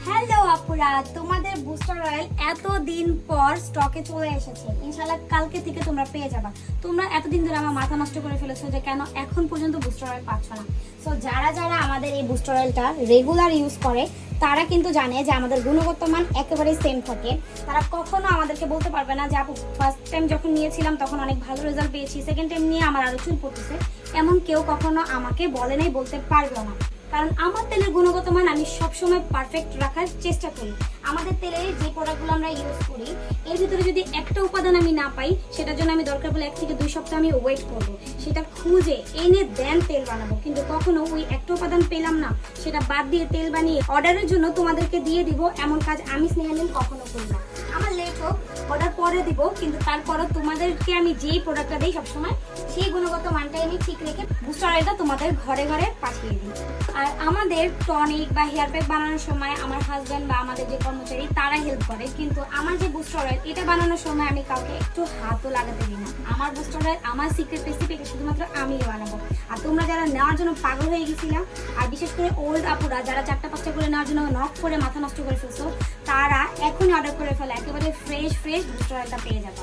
Hello আপুরা, তোমাদের booster oil এতদিন পর স্টকে চলে এসেছে। ইনশাআল্লাহ কালকে থেকে তোমরা পেয়ে যাবা। তোমরা এতদিন ধরে আমার মাথা নষ্ট করে ফেলেছো যে কেন এখন পর্যন্ত বুস্টার অয়েল পাচ্ছ না। সো যারা যারা আমাদের এই বুস্টার অয়েলটা রেগুলার ইউজ করে তারা কিন্তু জানে যে আমাদের গুণগত মান একেবারেই সেম থাকে। তারা কখনো আমাদেরকে বলতে পারবে না যে আপু ফার্স্ট টাইম যখন নিয়েছিলাম তখন অনেক ভালো রেজাল্ট পেয়েছি, সেকেন্ড টাইম নিয়ে আমার আরো চুল পড়তেছে। এমন কেউ কখনো আমাকে বলে নাই, বলতে পারবে না। কারণ আমার তেলের গুণগত মান আমি সবসময় পারফেক্ট রাখার চেষ্টা করি। আমাদের তেলের যে প্রোডাক্টগুলো আমরা ইউজ করি এর ভিতরে যদি একটা উপাদান আমি না পাই, সেটার জন্য আমি দরকার পড়লে 1 থেকে 2 সপ্তাহ আমি ওয়েট করব, সেটা খুঁজে এনে দেন তেল বানাবো। কিন্তু কখনো ওই একটা উপাদান পেলাম না সেটা বাদ দিয়ে তেল বানিয়ে অর্ডারের জন্য তোমাদেরকে দিয়ে দিব, এমন কাজ আমি স্নেহালিন কখনো করি না। আমার লেট হোক, অর্ডার পরে দিব, কিন্তু তারপরও তোমাদেরকে আমি যেই প্রোডাক্টটা দিই সবসময় সেই গুণগত মানটাই আমি ঠিক রেখে বুস্টার অয়েলটা তোমাদের ঘরে ঘরে পাঠিয়ে দিই। আর আমাদের টনিক বা হেয়ার প্যাক বানানোর সময় আমার হাজব্যান্ড বা আমাদের যে কর্মচারী তারা হেল্প করে, কিন্তু আমার যে বুস্টার অয়েল এটা বানানোর সময় আমি কাউকে একটু হাতও লাগাতে দিই না। আমার বুস্টার অয়েল আমার সিক্রেট রেসিপি, এটা শুধুমাত্র আমিই বানাবো। আর তোমরা যারা নেওয়ার জন্য পাগল হয়ে গেছিলাম, আর বিশেষ করে ওল্ড আপুরা যারা 4টা 5টা করে নেওয়ার জন্য নক করে মাথা নষ্ট করে ফেলছো, তারা এখনই অর্ডার করে ফেলো, একেবারে ফ্রেশ বুস্টার অয়েলটা পেয়ে যাবো।